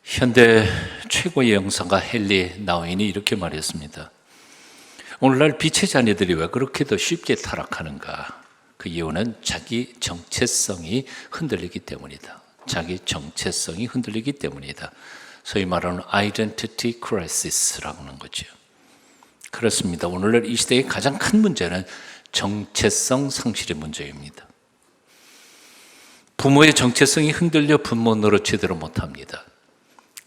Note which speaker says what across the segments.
Speaker 1: 현대 최고의 영상가 헨리 나우인이 이렇게 말했습니다. 오늘날 빛의 자녀들이 왜 그렇게도 쉽게 타락하는가? 그 이유는 자기 정체성이 흔들리기 때문이다. 자기 정체성이 흔들리기 때문이다. 소위 말하는 identity crisis라고 하는 거죠. 그렇습니다. 오늘날 이 시대의 가장 큰 문제는 정체성 상실의 문제입니다. 부모의 정체성이 흔들려 부모노릇 제대로 못합니다.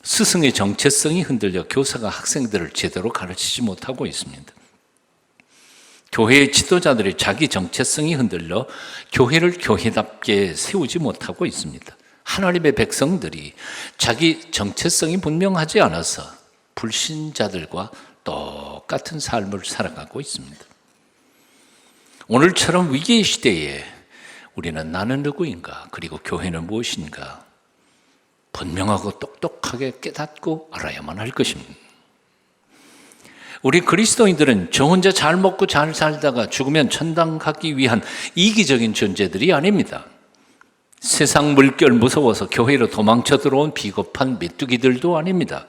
Speaker 1: 스승의 정체성이 흔들려 교사가 학생들을 제대로 가르치지 못하고 있습니다. 교회의 지도자들이 자기 정체성이 흔들려 교회를 교회답게 세우지 못하고 있습니다. 하나님의 백성들이 자기 정체성이 분명하지 않아서 불신자들과 똑같은 삶을 살아가고 있습니다. 오늘처럼 위기의 시대에 우리는 나는 누구인가, 그리고 교회는 무엇인가 분명하고 똑똑하게 깨닫고 알아야만 할 것입니다. 우리 그리스도인들은 저 혼자 잘 먹고 잘 살다가 죽으면 천당 가기 위한 이기적인 존재들이 아닙니다. 세상 물결 무서워서 교회로 도망쳐 들어온 비겁한 메뚜기들도 아닙니다.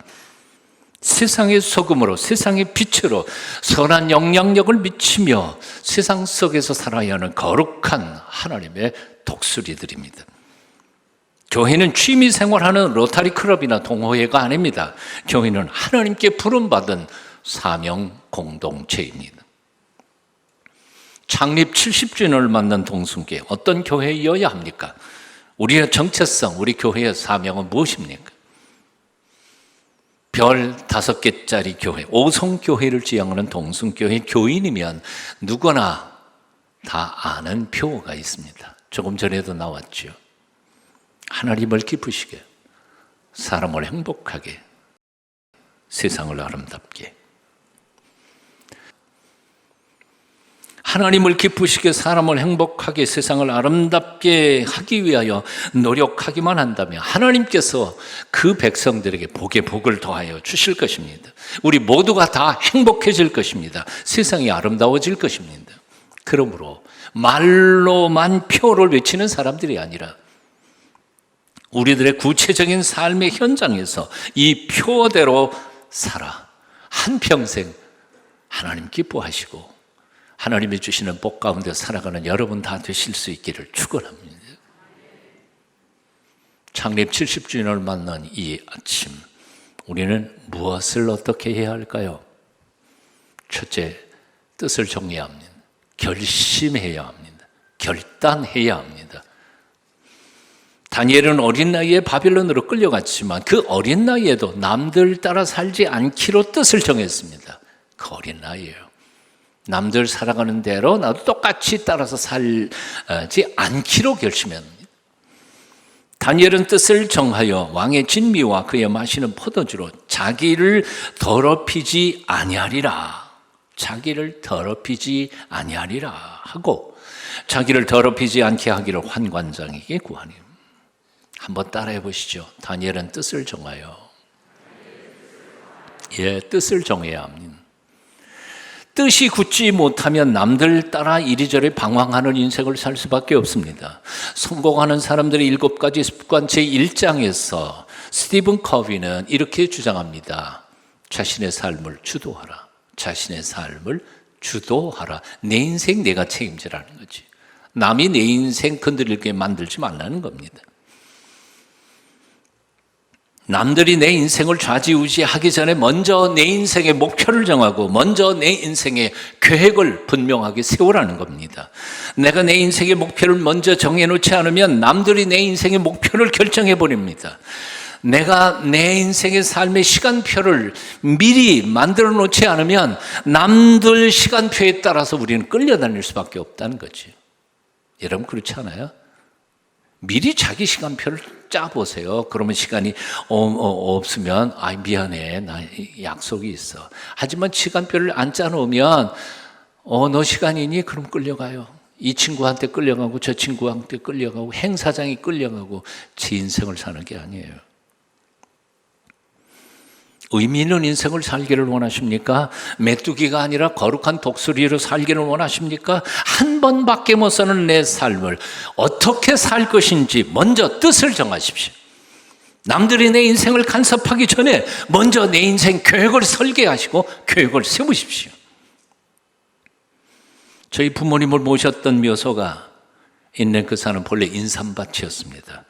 Speaker 1: 세상의 소금으로, 세상의 빛으로 선한 영향력을 미치며 세상 속에서 살아야 하는 거룩한 하나님의 독수리들입니다. 교회는 취미 생활하는 로타리 클럽이나 동호회가 아닙니다. 교회는 하나님께 부름받은 사명 공동체입니다. 창립 70주년을 맞는 동순교회, 어떤 교회여야 합니까? 우리의 정체성, 우리 교회의 사명은 무엇입니까? 별 5개짜리 교회, 오성교회를 지향하는 동순교회 교인이면 누구나 다 아는 표어가 있습니다. 조금 전에도 나왔죠. 하나님을 기쁘시게, 사람을 행복하게, 세상을 아름답게. 하나님을 기쁘시게, 사람을 행복하게, 세상을 아름답게 하기 위하여 노력하기만 한다면 하나님께서 그 백성들에게 복에 복을 더하여 주실 것입니다. 우리 모두가 다 행복해질 것입니다. 세상이 아름다워질 것입니다. 그러므로 말로만 표를 외치는 사람들이 아니라 우리들의 구체적인 삶의 현장에서 이 표대로 살아 한평생 하나님 기뻐하시고 하나님이 주시는 복 가운데 살아가는 여러분 다 되실 수 있기를 축원합니다. 창립 70주년을 맞는 이 아침, 우리는 무엇을 어떻게 해야 할까요? 첫째, 뜻을 정해야 합니다. 결심해야 합니다. 결단해야 합니다. 다니엘은 어린 나이에 바빌론으로 끌려갔지만 그 어린 나이에도 남들 따라 살지 않기로 뜻을 정했습니다. 그 어린 나이에요. 남들 살아가는 대로 나도 똑같이 따라서 살지 않기로 결심합니다. 다니엘은 뜻을 정하여 왕의 진미와 그의 마시는 포도주로 자기를 더럽히지 아니하리라. 자기를 더럽히지 아니하리라 하고 자기를 더럽히지 않게 하기를 환관장에게 구하니. 한번 따라해 보시죠. 다니엘은 뜻을 정하여. 뜻을 정해야 합니다. 뜻이 굳지 못하면 남들 따라 이리저리 방황하는 인생을 살 수밖에 없습니다. 성공하는 사람들의 7가지 습관 제1장에서 스티븐 커비는 이렇게 주장합니다. 자신의 삶을 주도하라. 자신의 삶을 주도하라. 내 인생 내가 책임지라는 거지. 남이 내 인생 건드리게 만들지 말라는 겁니다. 남들이 내 인생을 좌지우지하기 전에 먼저 내 인생의 목표를 정하고 먼저 내 인생의 계획을 분명하게 세우라는 겁니다. 내가 내 인생의 목표를 먼저 정해놓지 않으면 남들이 내 인생의 목표를 결정해버립니다. 내가 내 인생의 삶의 시간표를 미리 만들어 놓지 않으면 남들 시간표에 따라서 우리는 끌려다닐 수밖에 없다는 거지. 여러분 그렇지 않아요? 미리 자기 시간표를 짜보세요. 그러면 시간이 없으면 미안해, 나 약속이 있어. 하지만 시간표를 안 짜놓으면 너 시간이니? 그럼 끌려가요. 이 친구한테 끌려가고 저 친구한테 끌려가고 행사장이 끌려가고 제 인생을 사는 게 아니에요. 의미 있는 인생을 살기를 원하십니까? 메뚜기가 아니라 거룩한 독수리로 살기를 원하십니까? 한 번밖에 못 사는 내 삶을 어떻게 살 것인지 먼저 뜻을 정하십시오. 남들이 내 인생을 간섭하기 전에 먼저 내 인생 계획을 설계하시고 계획을 세우십시오. 저희 부모님을 모셨던 묘소가 있는 그 산은 본래 인삼밭이었습니다.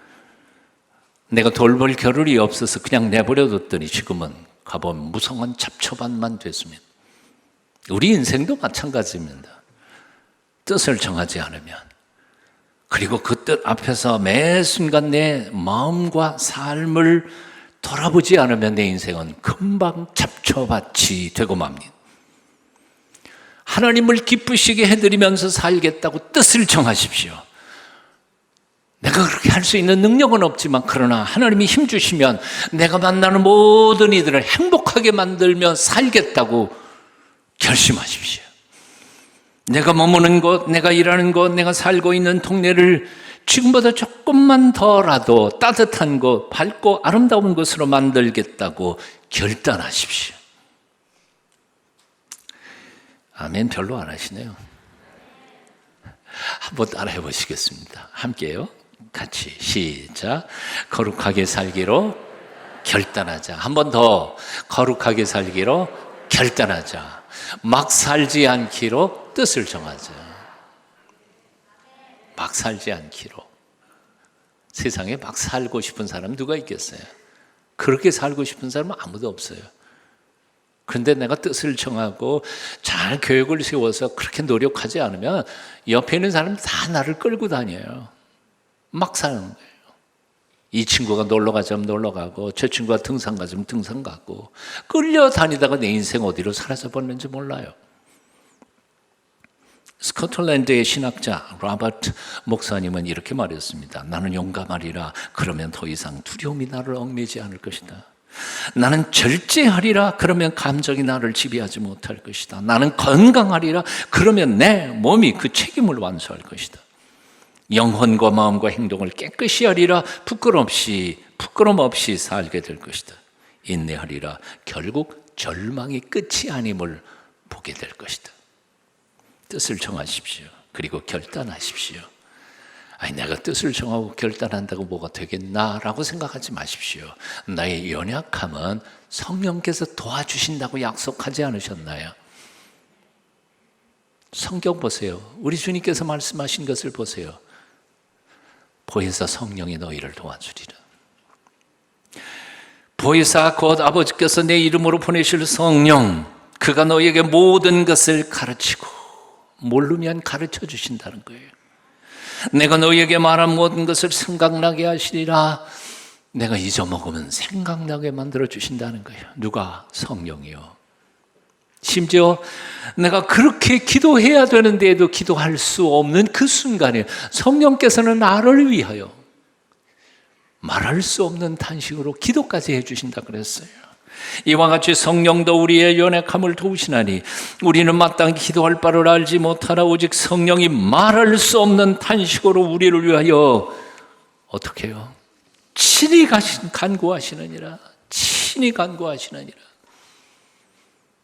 Speaker 1: 내가 돌볼 겨를이 없어서 그냥 내버려뒀더니 지금은 가보면 무성한 잡초밭만 됐습니다. 우리 인생도 마찬가지입니다. 뜻을 정하지 않으면, 그리고 그 뜻 앞에서 매 순간 내 마음과 삶을 돌아보지 않으면 내 인생은 금방 잡초밭이 되고 맙니다. 하나님을 기쁘시게 해드리면서 살겠다고 뜻을 정하십시오. 내가 그렇게 할 수 있는 능력은 없지만 그러나 하나님이 힘 주시면 내가 만나는 모든 이들을 행복하게 만들며 살겠다고 결심하십시오. 내가 머무는 곳, 내가 일하는 곳, 내가 살고 있는 동네를 지금보다 조금만 더라도 따뜻한 곳, 밝고 아름다운 곳으로 만들겠다고 결단하십시오. 아멘. 별로 안 하시네요. 한번 따라해 보시겠습니다. 함께요. 같이 시작. 거룩하게 살기로 결단하자. 한 번 더. 거룩하게 살기로 결단하자. 막 살지 않기로 뜻을 정하자. 막 살지 않기로. 세상에 막 살고 싶은 사람 누가 있겠어요? 그렇게 살고 싶은 사람은 아무도 없어요. 그런데 내가 뜻을 정하고 잘 계획을 세워서 그렇게 노력하지 않으면 옆에 있는 사람이 다 나를 끌고 다녀요. 막 사는 거예요. 이 친구가 놀러 가자면 놀러 가고 저 친구가 등산 가자면 등산 가고 끌려다니다가 내 인생 어디로 사라져 버렸는지 몰라요. 스코틀랜드의 신학자 로버트 목사님은 이렇게 말했습니다. 나는 용감하리라. 그러면 더 이상 두려움이 나를 얽매지 않을 것이다. 나는 절제하리라. 그러면 감정이 나를 지배하지 못할 것이다. 나는 건강하리라. 그러면 내 몸이 그 책임을 완수할 것이다. 영혼과 마음과 행동을 깨끗이 하리라. 부끄럼 없이 살게 될 것이다. 인내하리라. 결국 절망이 끝이 아님을 보게 될 것이다. 뜻을 정하십시오. 그리고 결단하십시오. 아니, 내가 뜻을 정하고 결단한다고 뭐가 되겠나라고 생각하지 마십시오. 나의 연약함은 성령께서 도와주신다고 약속하지 않으셨나요? 성경 보세요. 우리 주님께서 말씀하신 것을 보세요. 보혜사 성령이 너희를 도와주리라. 보혜사 곧 아버지께서 내 이름으로 보내실 성령, 그가 너희에게 모든 것을 가르치고, 모르면 가르쳐 주신다는 거예요. 내가 너희에게 말한 모든 것을 생각나게 하시리라. 내가 잊어먹으면 생각나게 만들어 주신다는 거예요. 누가? 성령이요. 심지어 내가 그렇게 기도해야 되는데도 기도할 수 없는 그 순간에 성령께서는 나를 위하여 말할 수 없는 탄식으로 기도까지 해주신다 그랬어요. 이와 같이 성령도 우리의 연약함을 도우시나니 우리는 마땅히 기도할 바를 알지 못하나 오직 성령이 말할 수 없는 탄식으로 우리를 위하여 어떻게 해요? 친히 간구하시느니라. 친히 간구하시느니라.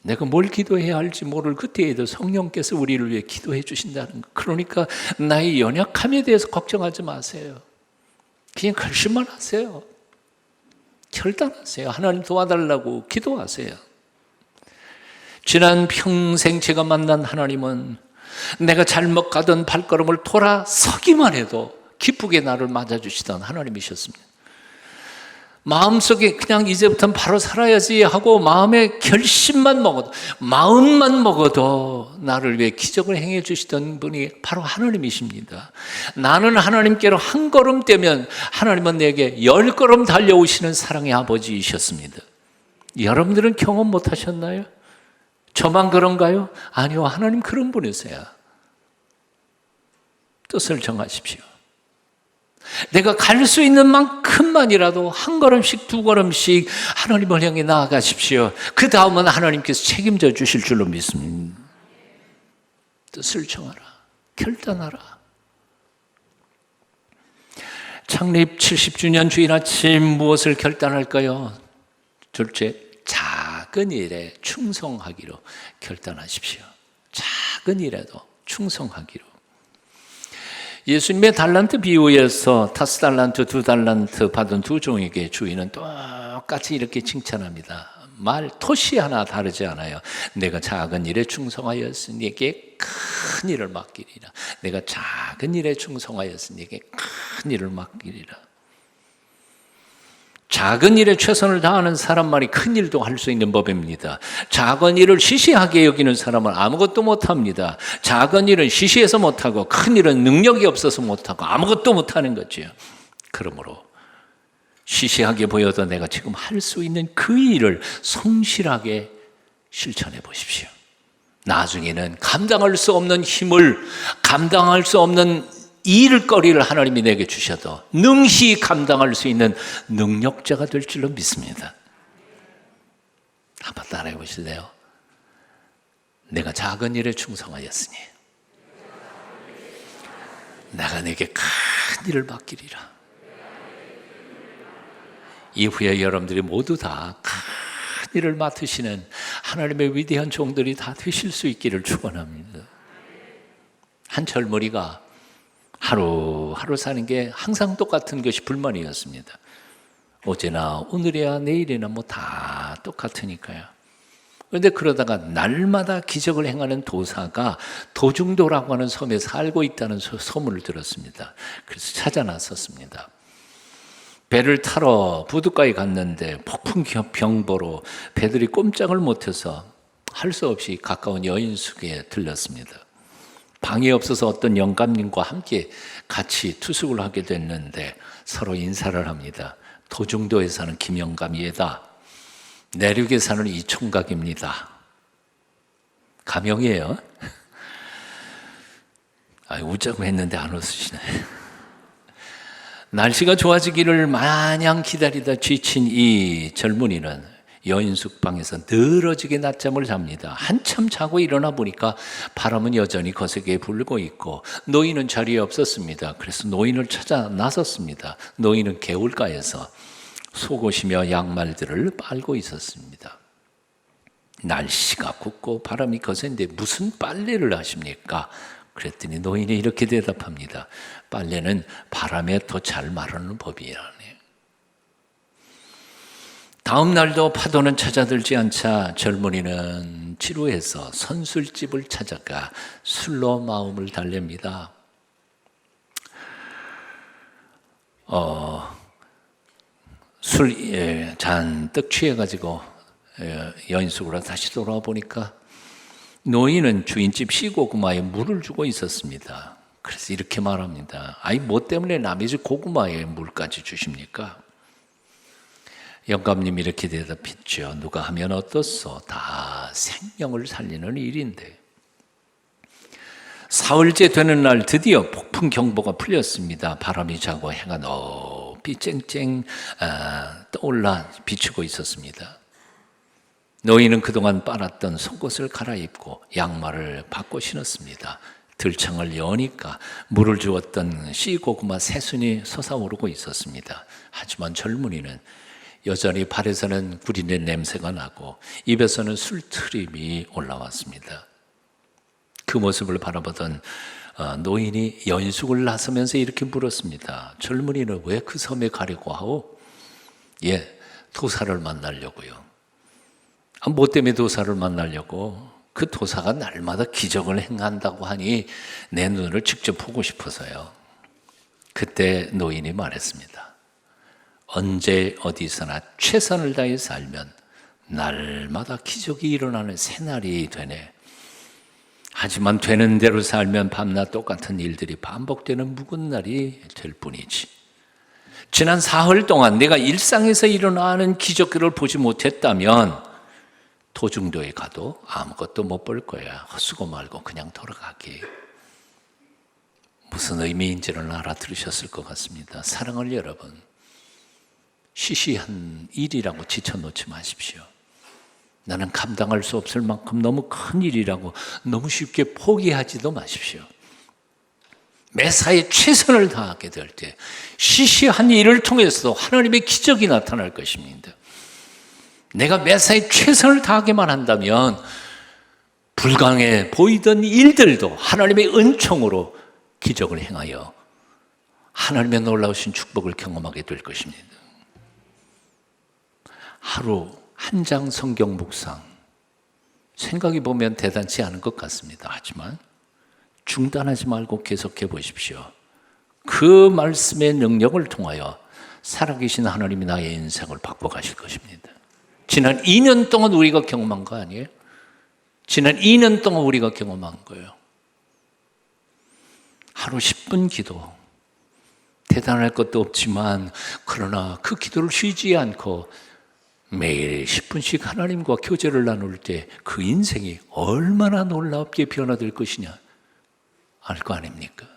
Speaker 1: 내가 뭘 기도해야 할지 모를 그때에도 성령께서 우리를 위해 기도해 주신다는 거. 그러니까 나의 연약함에 대해서 걱정하지 마세요. 그냥 결심만 하세요. 결단하세요. 하나님 도와달라고 기도하세요. 지난 평생 제가 만난 하나님은 내가 잘못 가던 발걸음을 돌아서기만 해도 기쁘게 나를 맞아주시던 하나님이셨습니다. 마음속에 그냥 이제부터는 바로 살아야지 하고 마음의 결심만 먹어도, 마음만 먹어도 나를 위해 기적을 행해 주시던 분이 바로 하나님이십니다. 나는 하나님께로 한 걸음 떼면 하나님은 내게 10걸음 달려오시는 사랑의 아버지이셨습니다. 여러분들은 경험 못 하셨나요? 저만 그런가요? 아니요, 하나님 그런 분이세요. 뜻을 정하십시오. 내가 갈 수 있는 만큼만이라도 한 걸음씩 두 걸음씩 하나님을 향해 나아가십시오. 그 다음은 하나님께서 책임져 주실 줄로 믿습니다. 뜻을 정하라. 결단하라. 창립 70주년 주일 아침 무엇을 결단할까요? 둘째, 작은 일에 충성하기로 결단하십시오. 작은 일에도 충성하기로. 예수님의 달란트 비유에서 5달란트, 2달란트 받은 두 종에게 주인은 똑같이 이렇게 칭찬합니다. 말 토시 하나 다르지 않아요. 내가 작은 일에 충성하였으니 내게 큰 일을 맡기리라. 내가 작은 일에 충성하였으니 내게 큰 일을 맡기리라. 작은 일에 최선을 다하는 사람만이 큰 일도 할 수 있는 법입니다. 작은 일을 시시하게 여기는 사람은 아무것도 못합니다. 작은 일은 시시해서 못하고 큰 일은 능력이 없어서 못하고 아무것도 못하는 거죠. 그러므로 시시하게 보여도 내가 지금 할 수 있는 그 일을 성실하게 실천해 보십시오. 나중에는 감당할 수 없는 힘을, 감당할 수 없는 일거리를 하나님이 내게 주셔도 능히 감당할 수 있는 능력자가 될 줄로 믿습니다. 한번 따라해 보실래요? 내가 작은 일에 충성하였으니 내가 내게 큰 일을 맡기리라. 이후에 여러분들이 모두 다 큰 일을 맡으시는 하나님의 위대한 종들이 다 되실 수 있기를 축원합니다. 한 젊은이가 하루하루 사는 게 항상 똑같은 것이 불만이었습니다. 어제나 오늘이야 내일이나 뭐 다 똑같으니까요. 그런데 그러다가 날마다 기적을 행하는 도사가 도중도라고 하는 섬에 살고 있다는 소문을 들었습니다. 그래서 찾아 나섰습니다. 배를 타러 부둣가에 갔는데 폭풍 병보로 배들이 꼼짝을 못해서 할 수 없이 가까운 여인숙에 들렀습니다. 방이 없어서 어떤 영감님과 함께 같이 투숙을 하게 됐는데 서로 인사를 합니다. 도중도에 사는 김영감이다. 내륙에 사는 이총각입니다. 가명이에요. 웃자고 했는데 안 웃으시네. 날씨가 좋아지기를 마냥 기다리다 지친 이 젊은이는 여인숙 방에서 늘어지게 낮잠을 잡니다. 한참 자고 일어나 보니까 바람은 여전히 거세게 불고 있고 노인은 자리에 없었습니다. 그래서 노인을 찾아 나섰습니다. 노인은 개울가에서 속옷이며 양말들을 빨고 있었습니다. 날씨가 굽고 바람이 거센데 무슨 빨래를 하십니까? 그랬더니 노인이 이렇게 대답합니다. 빨래는 바람에 더 잘 마르는 법이라네. 다음 날도 파도는 찾아들지 않자 젊은이는 지루해서 선술집을 찾아가 술로 마음을 달랩니다. 술 잔뜩 취해가지고 여인숙으로 다시 돌아와 보니까 노인은 주인집 시고구마에 물을 주고 있었습니다. 그래서 이렇게 말합니다. 뭐 때문에 남의 집 고구마에 물까지 주십니까? 영감님이 이렇게 대답했죠. 누가 하면 어떻소? 다 생명을 살리는 일인데. 사흘째 되는 날 드디어 폭풍 경보가 풀렸습니다. 바람이 자고 해가 높이 쨍쨍 떠올라 비추고 있었습니다. 노인은 그동안 빨았던 속옷을 갈아입고 양말을 바꿔 신었습니다. 들창을 여니까 물을 주었던 씨고구마 새순이 솟아오르고 있었습니다. 하지만 젊은이는 여전히 발에서는 구린내 냄새가 나고 입에서는 술트림이 올라왔습니다. 그 모습을 바라보던 노인이 여인숙을 나서면서 이렇게 물었습니다. 젊은이는 왜 그 섬에 가려고 하오? 도사를 만나려고요. 뭐 때문에 도사를 만나려고? 그 도사가 날마다 기적을 행한다고 하니 내 눈을 직접 보고 싶어서요. 그때 노인이 말했습니다. 언제 어디서나 최선을 다해 살면 날마다 기적이 일어나는 새날이 되네. 하지만 되는 대로 살면 밤낮 똑같은 일들이 반복되는 묵은 날이 될 뿐이지. 지난 사흘 동안 내가 일상에서 일어나는 기적들을 보지 못했다면 도중도에 가도 아무것도 못 볼 거야. 헛수고 말고 그냥 돌아가기. 무슨 의미인지를 알아들으셨을 것 같습니다. 사랑하는 여러분, 시시한 일이라고 지쳐놓지 마십시오. 나는 감당할 수 없을 만큼 너무 큰 일이라고 너무 쉽게 포기하지도 마십시오. 매사에 최선을 다하게 될 때 시시한 일을 통해서 하나님의 기적이 나타날 것입니다. 내가 매사에 최선을 다하기만 한다면 불가능해 보이던 일들도 하나님의 은총으로 기적을 행하여 하나님의 놀라우신 축복을 경험하게 될 것입니다. 하루 한 장 성경 묵상, 생각해 보면 대단치 않은 것 같습니다. 하지만 중단하지 말고 계속해 보십시오. 그 말씀의 능력을 통하여 살아계신 하나님이 나의 인생을 바꿔가실 것입니다. 지난 2년 동안 우리가 경험한 거 아니에요? 지난 2년 동안 우리가 경험한 거예요. 하루 10분 기도, 대단할 것도 없지만 그러나 그 기도를 쉬지 않고 매일 10분씩 하나님과 교제를 나눌 때 그 인생이 얼마나 놀랍게 변화될 것이냐 알 거 아닙니까?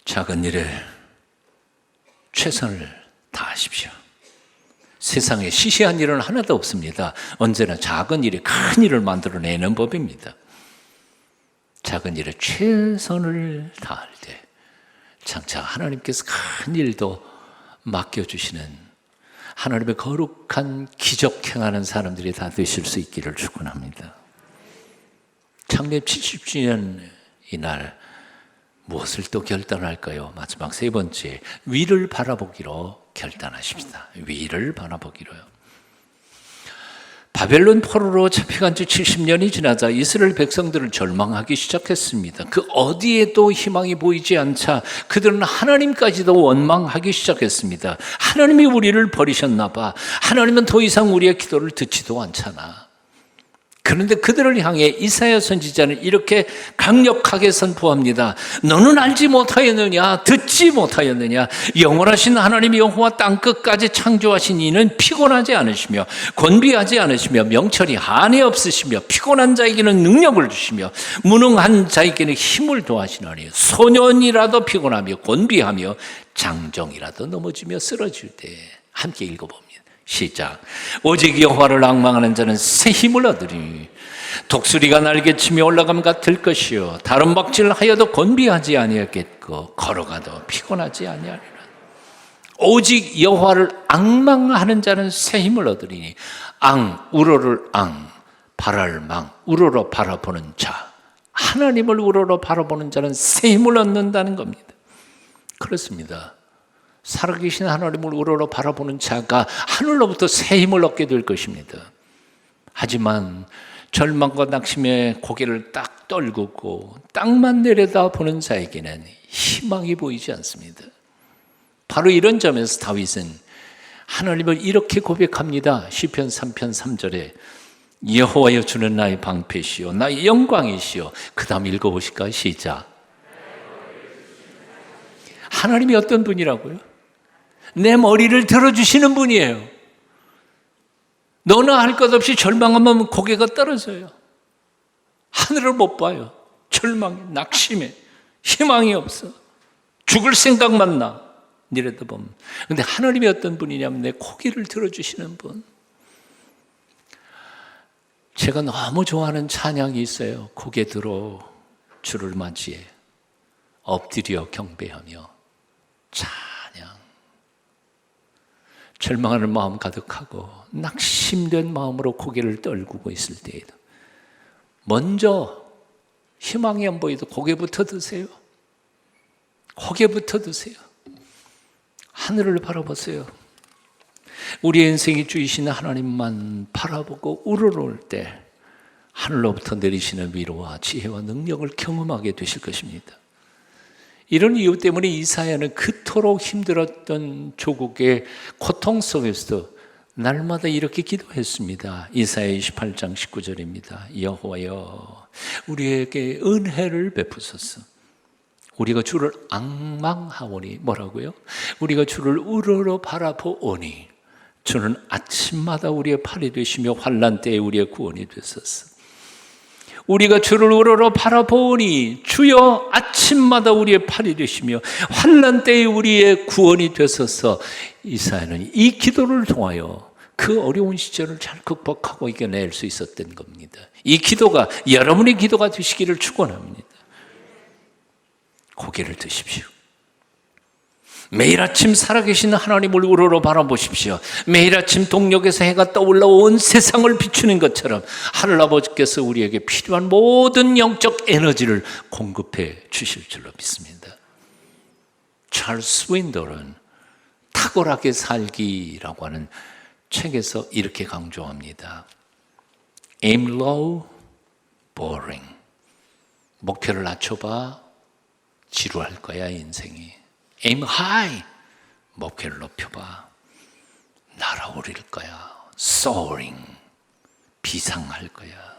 Speaker 1: 작은 일에 최선을 다하십시오. 세상에 시시한 일은 하나도 없습니다. 언제나 작은 일이 큰 일을 만들어내는 법입니다. 작은 일에 최선을 다할 때 장차 하나님께서 큰 일도 맡겨주시는 하나님의 거룩한 기적 행하는 사람들이 다 되실 수 있기를 축원합니다. 창립 70주년 이날 무엇을 또 결단할까요? 마지막 세 번째, 위를 바라보기로 결단하십시다. 위를 바라보기로요. 바벨론 포로로 잡혀간 지 70년이 지나자 이스라엘 백성들은 절망하기 시작했습니다. 그 어디에도 희망이 보이지 않자 그들은 하나님까지도 원망하기 시작했습니다. 하나님이 우리를 버리셨나 봐. 하나님은 더 이상 우리의 기도를 듣지도 않잖아. 그런데 그들을 향해 이사야 선지자는 이렇게 강력하게 선포합니다. 너는 알지 못하였느냐? 듣지 못하였느냐? 영원하신 하나님 여호와 땅끝까지 창조하신 이는 피곤하지 않으시며 곤비하지 않으시며 명철이 한이 없으시며 피곤한 자에게는 능력을 주시며 무능한 자에게는 힘을 더하시나니 소년이라도 피곤하며 곤비하며 장정이라도 넘어지며 쓰러질 때 함께 읽어봅니다. 시작. 오직 여호와를 앙망하는 자는 새 힘을 얻으리. 독수리가 날개치며 올라감 같을 것이요 다른 박질하여도 곤비하지 아니하겠고 걸어가도 피곤하지 아니하리라. 오직 여호와를 앙망하는 자는 새 힘을 얻으리니 우러를 바랄망 우러러 바라보는 자, 하나님을 우러러 바라보는 자는 새 힘을 얻는다는 겁니다. 그렇습니다. 살아계신 하나님을 우러러 바라보는 자가 하늘로부터 새 힘을 얻게 될 것입니다. 하지만 절망과 낙심에 고개를 딱 떨구고 땅만 내려다보는 자에게는 희망이 보이지 않습니다. 바로 이런 점에서 다윗은 하나님을 이렇게 고백합니다. 시편 3편 3절에 여호와여 주는 나의 방패시요 나의 영광이시요. 그 다음 읽어보실까요? 시작. 하나님이 어떤 분이라고요? 내 머리를 들어주시는 분이에요. 너나 할 것 없이 절망하면 고개가 떨어져요. 하늘을 못 봐요. 절망에, 낙심에, 희망이 없어. 죽을 생각만 나. 이래도 보면. 근데 하나님이 어떤 분이냐면 내 고개를 들어주시는 분. 제가 너무 좋아하는 찬양이 있어요. 고개 들어 주를 맞이해 엎드려 경배하며 찬양. 절망하는 마음 가득하고 낙심된 마음으로 고개를 떨구고 있을 때에도 먼저 희망이 안 보여도 고개부터 드세요. 고개부터 드세요. 하늘을 바라보세요. 우리의 인생이 주이신 하나님만 바라보고 우러러올 때 하늘로부터 내리시는 위로와 지혜와 능력을 경험하게 되실 것입니다. 이런 이유 때문에 이사야는 그토록 힘들었던 조국의 고통 속에서도 날마다 이렇게 기도했습니다. 이사야 28장 19절입니다. 여호와여 우리에게 은혜를 베푸소서. 우리가 주를 앙망하오니 뭐라고요? 우리가 주를 우러러 바라보오니 주는 아침마다 우리의 팔이 되시며 환난 때에 우리의 구원이 되소서. 우리가 주를 우러러 바라보니 주여 아침마다 우리의 팔이 되시며 환난 때에 우리의 구원이 되소서. 이사야는 이 기도를 통하여 그 어려운 시절을 잘 극복하고 이겨낼 수 있었던 겁니다. 이 기도가 여러분의 기도가 되시기를 축원합니다. 고개를 드십시오. 매일 아침 살아계신 하나님을 우러러 바라보십시오. 매일 아침 동력에서 해가 떠올라 온 세상을 비추는 것처럼 하늘아버지께서 우리에게 필요한 모든 영적 에너지를 공급해 주실 줄로 믿습니다. 찰스 윈도는 탁월하게 살기라고 하는 책에서 이렇게 강조합니다. Aim low, boring. 목표를 낮춰봐, 지루할 거야 인생이. Aim high, 목표를 높여봐, 날아오를 거야. Soaring, 비상할 거야.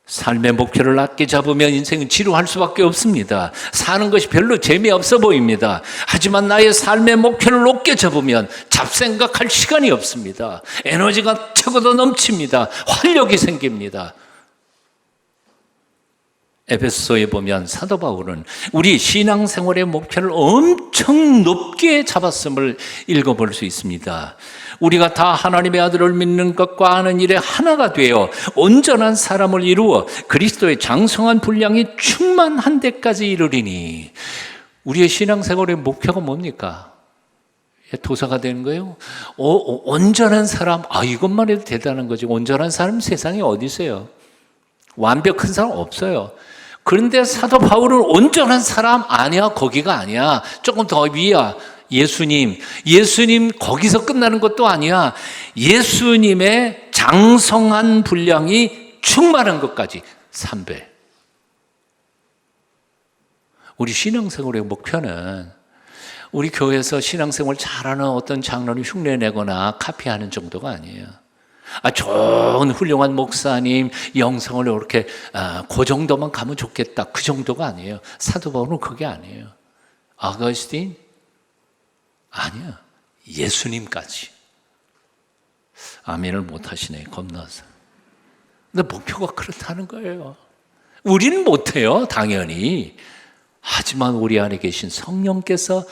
Speaker 1: 삶의 목표를 낮게 잡으면 인생은 지루할 수밖에 없습니다. 사는 것이 별로 재미없어 보입니다. 하지만 나의 삶의 목표를 높게 잡으면 잡생각할 시간이 없습니다. 에너지가 차고도 넘칩니다. 활력이 생깁니다. 에베소서에 보면 사도 바울은 우리 신앙생활의 목표를 엄청 높게 잡았음을 읽어볼 수 있습니다. 우리가 다 하나님의 아들을 믿는 것과 아는 일에 하나가 되어 온전한 사람을 이루어 그리스도의 장성한 분량이 충만한 데까지 이르리니. 우리의 신앙생활의 목표가 뭡니까? 도사가 되는 거예요? 온전한 사람, 이것만 해도 대단한 거지. 온전한 사람 세상에 어디 있어요? 완벽한 사람 없어요. 그런데 사도 바울은 온전한 사람 아니야, 거기가 아니야. 조금 더 위야. 예수님 거기서 끝나는 것도 아니야. 예수님의 장성한 분량이 충만한 것까지 3배. 우리 신앙생활의 목표는 우리 교회에서 신앙생활 잘하는 어떤 장로를 흉내내거나 카피하는 정도가 아니에요. 좋은 훌륭한 목사님 영성을 이렇게 그 정도만 가면 좋겠다, 그 정도가 아니에요. 사도 바울은 그게 아니에요. 아거스틴? 아니야. 예수님까지. 아멘을 못하시네, 겁나서. 근데 목표가 그렇다는 거예요. 우리는 못해요, 당연히. 하지만 우리 안에 계신 성령께서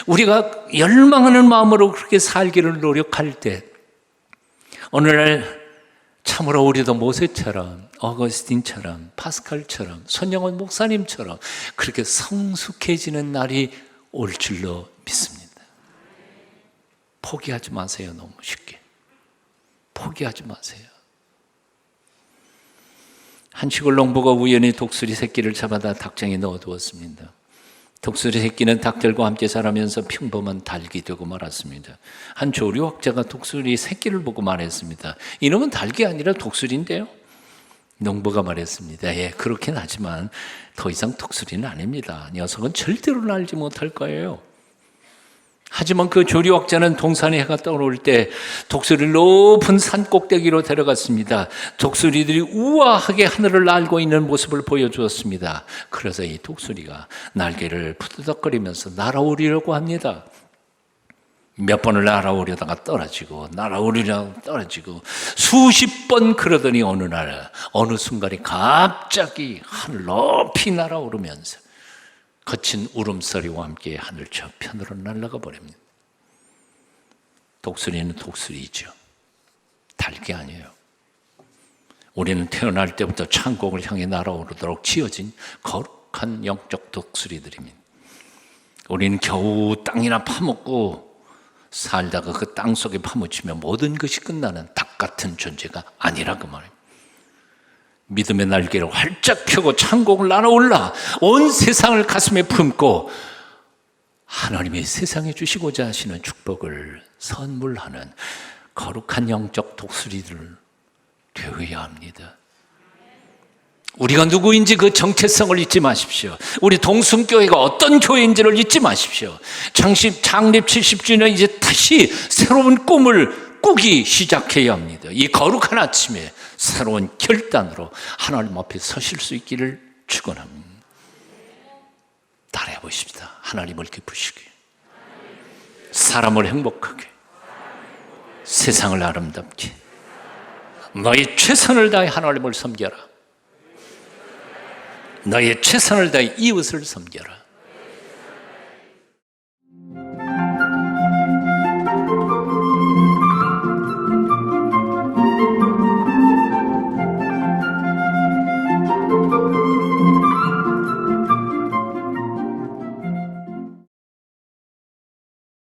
Speaker 1: 우리가 열망하는 마음으로 그렇게 살기를 노력할 때 오늘날 참으로 우리도 모세처럼, 어거스틴처럼, 파스칼처럼, 손영원 목사님처럼 그렇게 성숙해지는 날이 올 줄로 믿습니다. 포기하지 마세요. 너무 쉽게 포기하지 마세요. 한 시골 농부가 우연히 독수리 새끼를 잡아다 닭장에 넣어두었습니다. 독수리 새끼는 닭들과 함께 자라면서 평범한 닭이 되고 말았습니다. 한 조류학자가 독수리 새끼를 보고 말했습니다. 이놈은 닭이 아니라 독수리인데요. 농부가 말했습니다. 그렇긴 하지만 더 이상 독수리는 아닙니다. 녀석은 절대로 날지 못할 거예요. 하지만 그 조류학자는 동산에 해가 떠오를 때 독수리를 높은 산 꼭대기로 데려갔습니다. 독수리들이 우아하게 하늘을 날고 있는 모습을 보여주었습니다. 그래서 이 독수리가 날개를 푸드덕거리면서 날아오르려고 합니다. 몇 번을 날아오려다가 떨어지고 날아오르려다가 떨어지고 수십 번 그러더니 어느 순간에 갑자기 하늘 높이 날아오르면서 거친 울음소리와 함께 하늘 저편으로 날아가 버립니다. 독수리는 독수리죠. 닭이 아니에요. 우리는 태어날 때부터 천국을 향해 날아오르도록 지어진 거룩한 영적 독수리들입니다. 우리는 겨우 땅이나 파먹고 살다가 그 땅 속에 파묻히면 모든 것이 끝나는 닭 같은 존재가 아니라 그 말입니다. 믿음의 날개를 활짝 펴고 천국을 날아올라 온 세상을 가슴에 품고 하나님의 세상에 주시고자 하시는 축복을 선물하는 거룩한 영적 독수리들 되어야 합니다. 우리가 누구인지 그 정체성을 잊지 마십시오. 우리 동순교회가 어떤 교회인지를 잊지 마십시오. 창립 70주년 이제 다시 새로운 꿈을 꾸기 시작해야 합니다. 이 거룩한 아침에 새로운 결단으로 하나님 앞에 서실 수 있기를 축원합니다. 따라해 보십시다. 하나님을 기쁘시게, 사람을 행복하게, 세상을 아름답게, 너의 최선을 다해 하나님을 섬겨라. 너의 최선을 다해 이웃을 섬겨라.